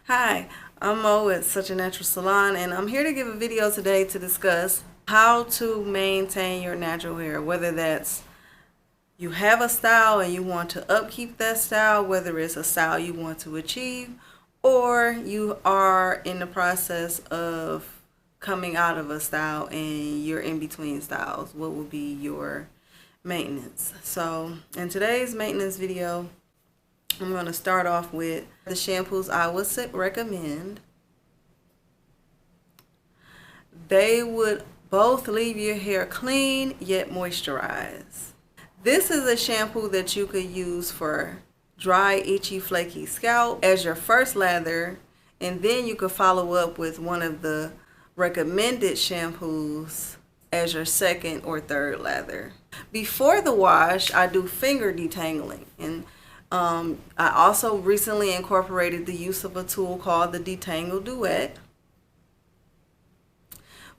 Hi, I'm Mo at Such a Natural Salon, and I'm here to give a video today to discuss how to maintain your natural hair, whether that's you have a style and you want to upkeep that style, whether it's a style you want to achieve, or you are in the process of coming out of a style and you're in between styles. What will be your maintenance? So in today's maintenance video, I'm going to start off with the shampoos I would recommend. They would both leave your hair clean yet moisturized. This is a shampoo that you could use for dry, itchy, flaky scalp as your first lather, and then you could follow up with one of the recommended shampoos as your second or third lather. Before the wash, I do finger detangling, and I also recently incorporated the use of a tool called the detangle duette,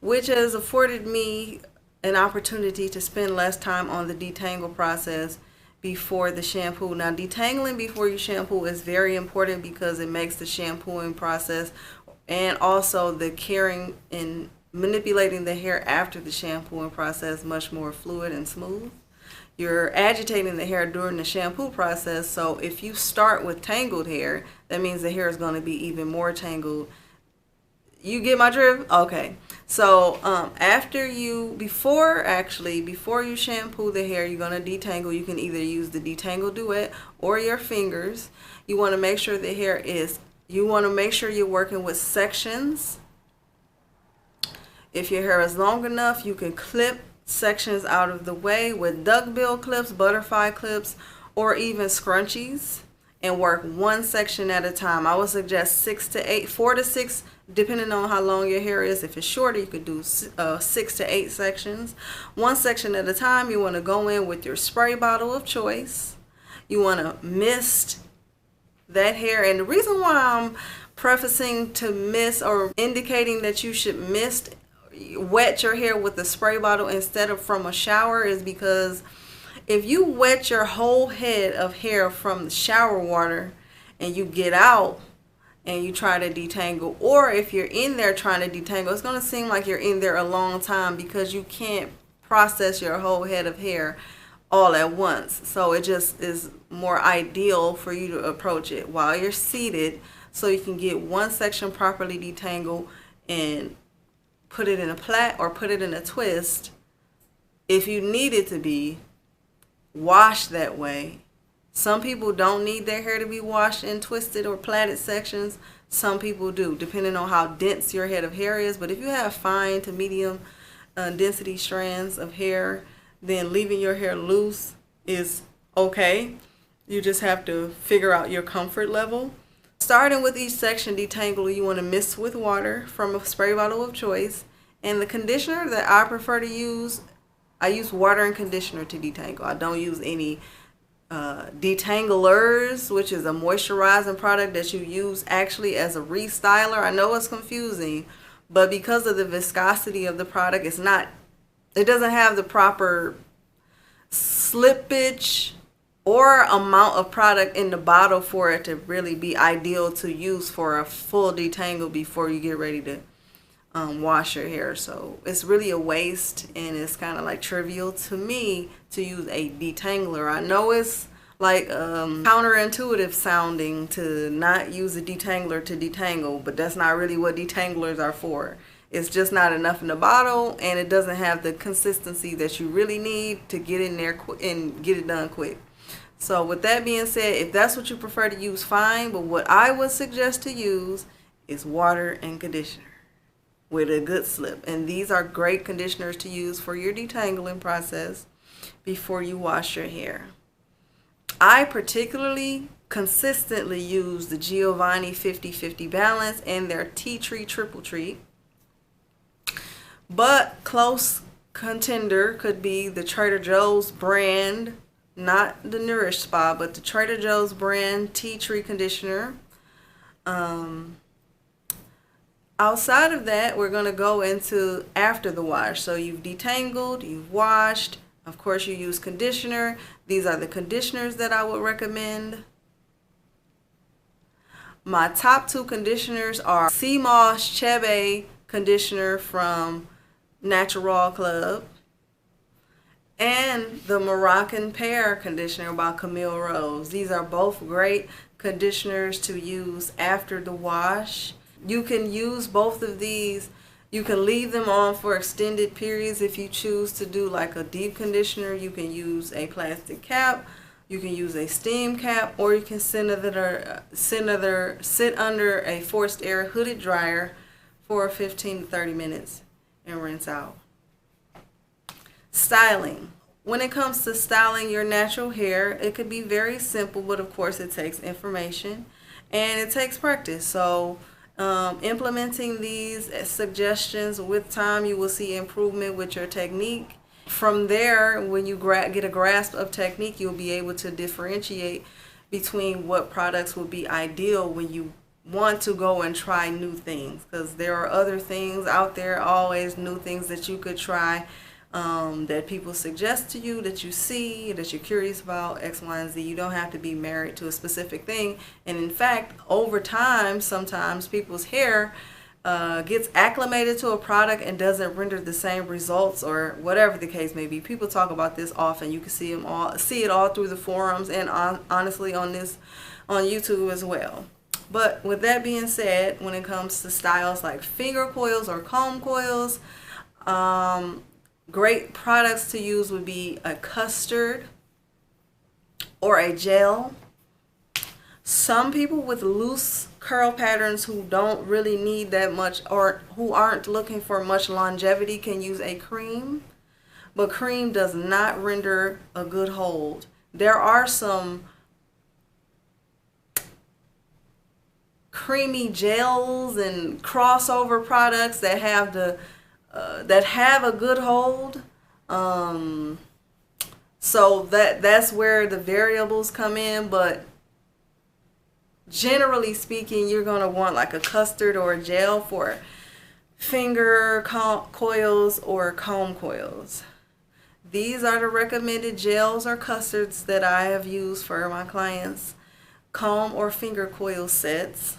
which has afforded me an opportunity to spend less time on the detangle process before the shampoo. Now, detangling before you shampoo is very important because it makes the shampooing process and also the caring and manipulating the hair after the shampooing process much more fluid and smooth. You're agitating the hair during the shampoo process, so if you start with tangled hair, that means the hair is going to be even more tangled. You get my drift? Okay. So before you shampoo the hair, you're going to detangle. You can either use the detangle duette or your fingers. You want to make sure you're working with sections. If your hair is long enough, you can clip sections out of the way with duckbill clips, butterfly clips, or even scrunchies, and work one section at a time. I would suggest 4 to 6, depending on how long your hair is. If it's shorter, you could do 6 to 8 sections. One section at a time. You want to go in with your spray bottle of choice. You want to mist that hair, and the reason why I'm prefacing to mist or indicating that you should wet your hair with the spray bottle instead of from a shower is because if you wet your whole head of hair from the shower water and you get out and you try to detangle, or if you're in there trying to detangle, it's going to seem like you're in there a long time because you can't process your whole head of hair all at once. So it just is more ideal for you to approach it while you're seated so you can get one section properly detangled and put it in a plait or put it in a twist. If you need it to be washed that way, some people don't need their hair to be washed in twisted or plaited sections. Some people do, depending on how dense your head of hair is. But if you have fine to medium density strands of hair, then leaving your hair loose is okay. You just have to figure out your comfort level. Starting with each section detangle, you want to mist with water from a spray bottle of choice. And the conditioner that I prefer to use, I use water and conditioner to detangle. I don't use any detanglers, which is a moisturizing product that you use actually as a restyler. I know it's confusing, but because of the viscosity of the product, it doesn't have the proper slippage or amount of product in the bottle for it to really be ideal to use for a full detangle before you get ready to wash your hair. So it's really a waste, and it's kind of like trivial to me to use a detangler. I know it's like counterintuitive sounding to not use a detangler to detangle, but that's not really what detanglers are for. It's just not enough in the bottle, and it doesn't have the consistency that you really need to get in there and get it done quick. So with that being said, if that's what you prefer to use, fine. But what I would suggest to use is water and conditioner with a good slip. And these are great conditioners to use for your detangling process before you wash your hair. I particularly consistently use the Giovanni 50-50 Balance and their Tea Tree Triple Treat. But close contender could be the Trader Joe's brand, not the Nourish Spa, but the Trader Joe's brand Tea Tree Conditioner. Outside of that, we're going to go into after the wash. So you've detangled, you've washed, of course you use conditioner. These are the conditioners that I would recommend. My top two conditioners are Sea Moss Chebe conditioner from Natural Club and the Moroccan Pear conditioner by Camille Rose. These are both great conditioners to use after the wash. You can use both of these. You can leave them on for extended periods if you choose to do like a deep conditioner. You can use a plastic cap, you can use a steam cap, or you can sit under a forced air hooded dryer for 15 to 30 minutes and rinse out. Styling. When it comes to styling your natural hair, it could be very simple, but of course it takes information and it takes practice. So implementing these suggestions with time, you will see improvement with your technique. From there, when you get a grasp of technique, you'll be able to differentiate between what products will be ideal when you want to go and try new things, because there are other things out there, always new things that you could try, that people suggest to you, that you see, that you're curious about, X, Y, and Z. You don't have to be married to a specific thing. And in fact, over time, sometimes people's hair gets acclimated to a product and doesn't render the same results, or whatever the case may be. People talk about this often. You can see it all through the forums, and honestly on YouTube as well. But with that being said, when it comes to styles like finger coils or comb coils, great products to use would be a custard or a gel. Some people with loose curl patterns who don't really need that much, or who aren't looking for much longevity, can use a cream, but cream does not render a good hold. There are some creamy gels and crossover products that have a good hold. So that's where the variables come in, but generally speaking, you're going to want like a custard or a gel for finger coils or comb coils. These are the recommended gels or custards that I have used for my clients' comb or finger coil sets.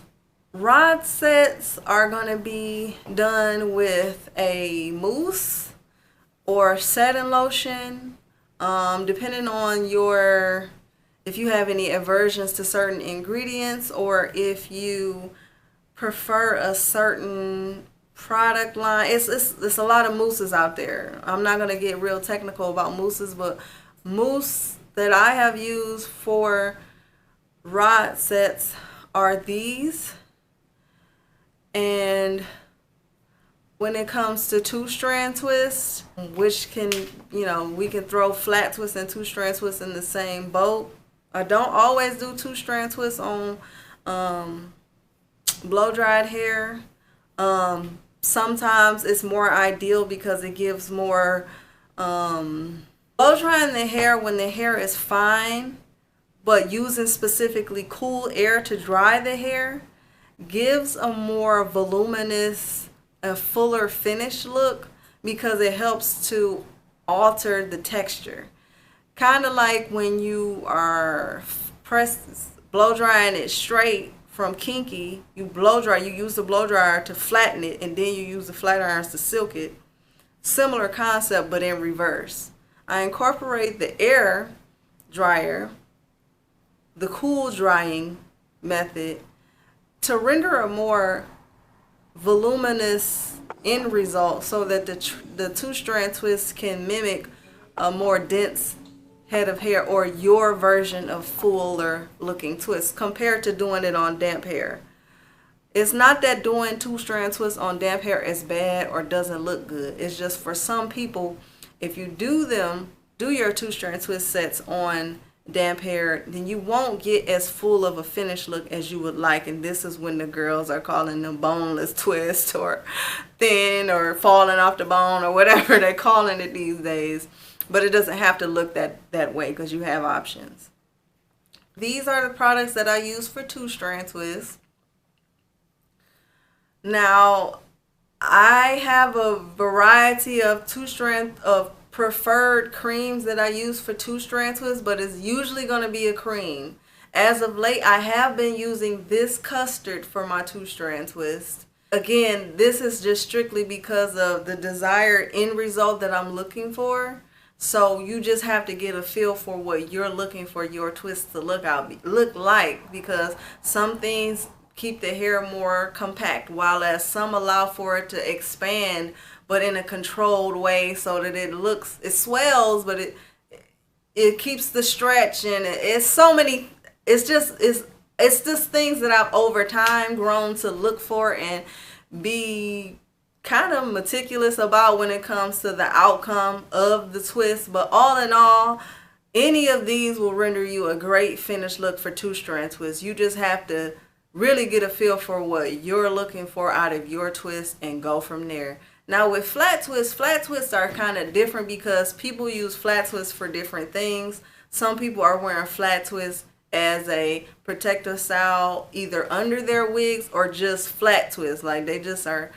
Rod sets are going to be done with a mousse or setting lotion, depending on if you have any aversions to certain ingredients, or if you prefer a certain product line. It's a lot of mousses out there. I'm not going to get real technical about mousses, but mousse that I have used for rod sets are these. And when it comes to two-strand twists, which can, we can throw flat twists and two-strand twists in the same boat. I don't always do two-strand twists on blow-dried hair. Sometimes it's more ideal because it gives more blow-drying the hair when the hair is fine, but using specifically cool air to dry the hair gives a more voluminous, a fuller finish look, because it helps to alter the texture. Kind of like when you are blow drying it straight from kinky, you use the blow dryer to flatten it, and then you use the flat irons to silk it. Similar concept, but in reverse. I incorporate the air dryer, the cool drying method, to render a more voluminous end result, so that the two-strand twist can mimic a more dense head of hair, or your version of fuller looking twist, compared to doing it on damp hair. It's not that doing two-strand twists on damp hair is bad or doesn't look good. It's just for some people, if you do your two-strand twist sets on damp hair, then you won't get as full of a finished look as you would like. And this is when the girls are calling them boneless twists, or thin, or falling off the bone, or whatever they're calling it these days. But it doesn't have to look that way, because you have options. These are the products that I use for two-strand twists. Now, I have a variety of preferred creams that I use for two-strand twists, but it's usually going to be a cream. as of late, I have been using this custard for my 2-strand twist. Again, this is just strictly because of the desired end result that I'm looking for. So you just have to get a feel for what you're looking for your twist to look like, because some things keep the hair more compact, while as some allow for it to expand, but in a controlled way so that it swells, but it keeps the stretch, and it's just things that I've over time grown to look for and be kind of meticulous about when it comes to the outcome of the twist. But all in all, any of these will render you a great finished look for 2-strand twists. You just have to really get a feel for what you're looking for out of your twist and go from there. Now with flat twists are kind of different because people use flat twists for different things. Some people are wearing flat twists as a protective style either under their wigs or just flat twists. Like they just are,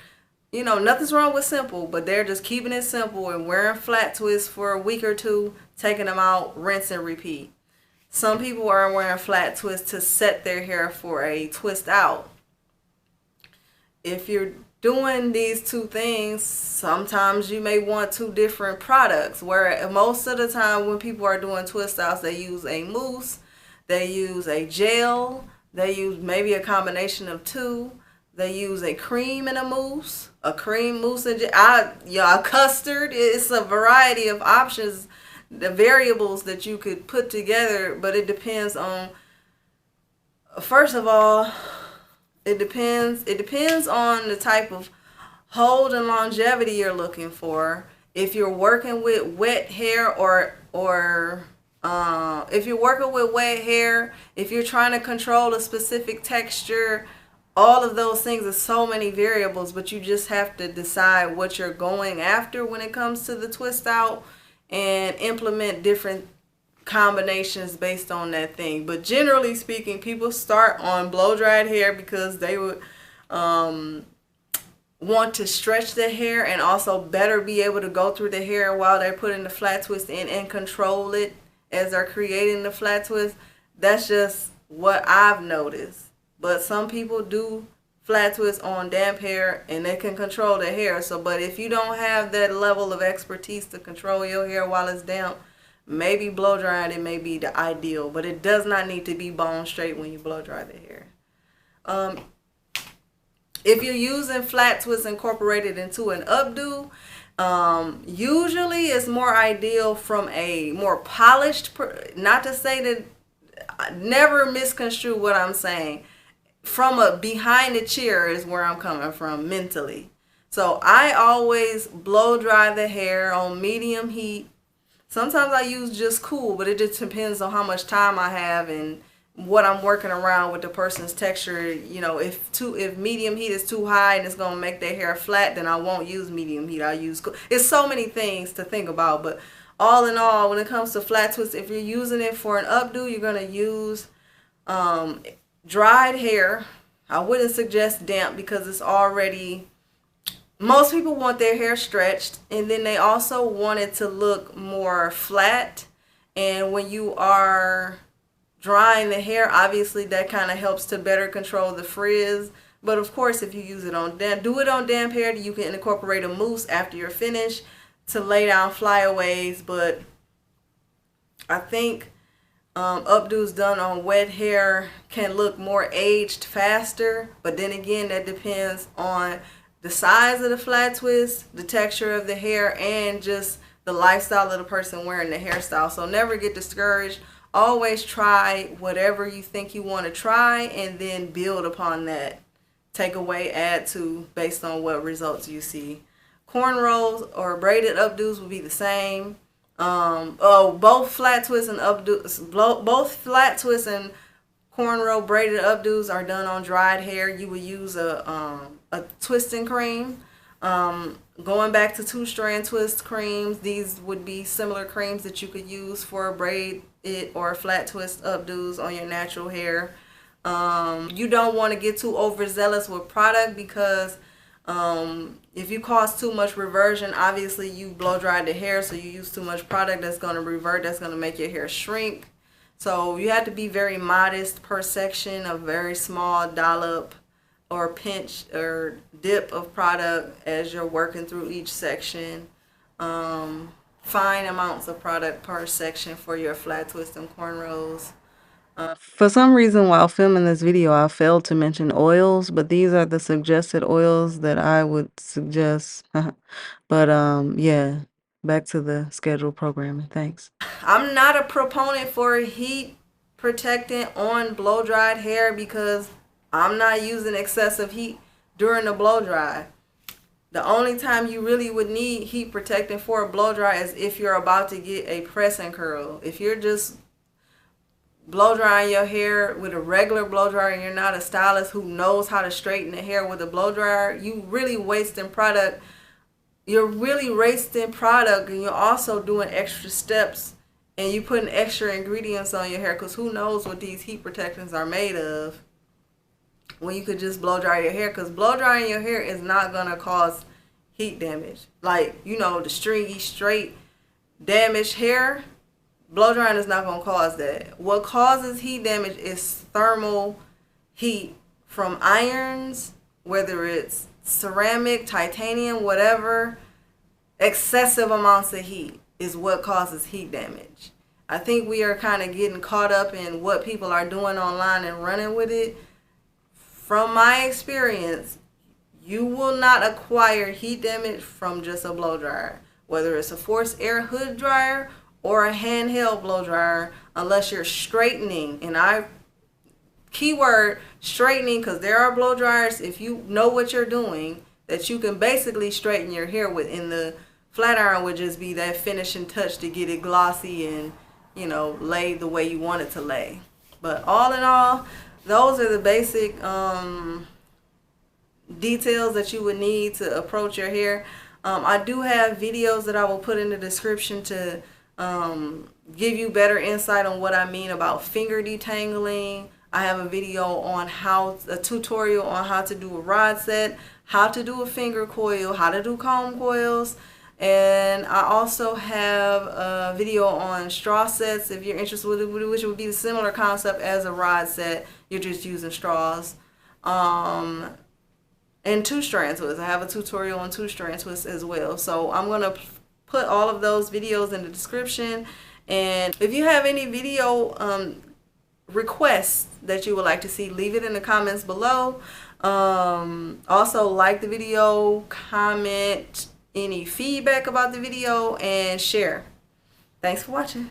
nothing's wrong with simple, but they're just keeping it simple and wearing flat twists for a week or two, taking them out, rinse and repeat. Some people are wearing flat twists to set their hair for a twist out. If you're doing these two things, sometimes you may want 2 different products, where most of the time when people are doing twist outs, they use a mousse, they use a gel, they use maybe a combination of 2. They use a cream and a mousse, a cream mousse and a custard. It's a variety of options, the variables that you could put together, but it depends on, first of all, it depends on the type of hold and longevity you're looking for. If you're working with wet hair if you're working with wet hair, if you're trying to control a specific texture, all of those things are so many variables, but you just have to decide what you're going after when it comes to the twist out and implement different combinations based on that thing. But generally speaking, people start on blow dried hair because they would want to stretch the hair and also better be able to go through the hair while they're putting the flat twist in and control it as they're creating the flat twist. That's just what I've noticed. But some people do flat twist on damp hair and they can control the hair. But if you don't have that level of expertise to control your hair while it's damp, maybe blow drying it may be the ideal, but it does not need to be bone straight when you blow dry the hair. If you're using flat twist incorporated into an updo, usually it's more ideal from a more polished, not to say that, never misconstrue what I'm saying. From a behind the chair is where I'm coming from mentally. So I always blow dry the hair on medium heat. Sometimes I use just cool, but it just depends on how much time I have and what I'm working around with the person's texture. If medium heat is too high and it's going to make their hair flat, then I won't use medium heat. I'll use cool. It's so many things to think about, but all in all, when it comes to flat twist, if you're using it for an updo, you're going to use dried hair. I wouldn't suggest damp because it's already, most people want their hair stretched, and then they also want it to look more flat. And when you are drying the hair, obviously that kind of helps to better control the frizz. But of course, if you use it on damp, do it on damp hair, you can incorporate a mousse after you're finished to lay down flyaways. But I think updos done on wet hair can look more aged faster, but then again, that depends on the size of the flat twist, the texture of the hair, and just the lifestyle of the person wearing the hairstyle. So never get discouraged. Always try whatever you think you want to try and then build upon that. Take away, add to, based on what results you see. Cornrows or braided updos will be the same. Both flat twists and updos, both flat twists and cornrow braided updos are done on dried hair. You would use a twisting cream. Going back to 2-strand twist creams, these would be similar creams that you could use for a braid it or flat twist updos on your natural hair. You don't want to get too overzealous with product because if you cause too much reversion, obviously you blow dry the hair, so you use too much product that's going to revert, that's going to make your hair shrink. So you have to be very modest per section, a very small dollop or pinch or dip of product as you're working through each section. Fine amounts of product per section for your flat twist and cornrows. For some reason, while filming this video, I failed to mention oils, but these are the suggested oils that I would suggest. But yeah, back to the scheduled programming. Thanks. I'm not a proponent for heat protectant on blow dried hair because I'm not using excessive heat during the blow dry. The only time you really would need heat protectant for a blow dry is if you're about to get a press and curl. If you're just blow drying your hair with a regular blow dryer and you're not a stylist who knows how to straighten the hair with a blow dryer, you really wasting product. You're really wasting product, and you're also doing extra steps, and you putting extra ingredients on your hair because who knows what these heat protectants are made of when you could just blow dry your hair, because blow drying your hair is not going to cause heat damage. Like, you know, the stringy, straight, damaged hair, blow drying is not going to cause that. What causes heat damage is thermal heat from irons, whether it's ceramic, titanium, whatever. Excessive amounts of heat is what causes heat damage. I think we are kind of getting caught up in what people are doing online and running with it. From my experience, you will not acquire heat damage from just a blow dryer, whether it's a forced air hood dryer or a handheld blow dryer, unless you're straightening. And I keyword straightening, because there are blow dryers, if you know what you're doing, that you can basically straighten your hair with. In the flat iron would just be that finishing touch to get it glossy and, you know, laid the way you want it to lay. But all in all, those are the basic details that you would need to approach your hair. I do have videos that I will put in the description to give you better insight on what I mean about finger detangling. I have a video on a tutorial on how to do a rod set, how to do a finger coil, how to do comb coils. And I also have a video on straw sets if you're interested, which would be the similar concept as a rod set. You're just using straws. And two-strand twists. I have a tutorial on two-strand twists as well. So I'm going to put all of those videos in the description. And if you have any video requests that you would like to see, leave it in the comments below. Also, like the video, comment any feedback about the video, and share. Thanks for watching.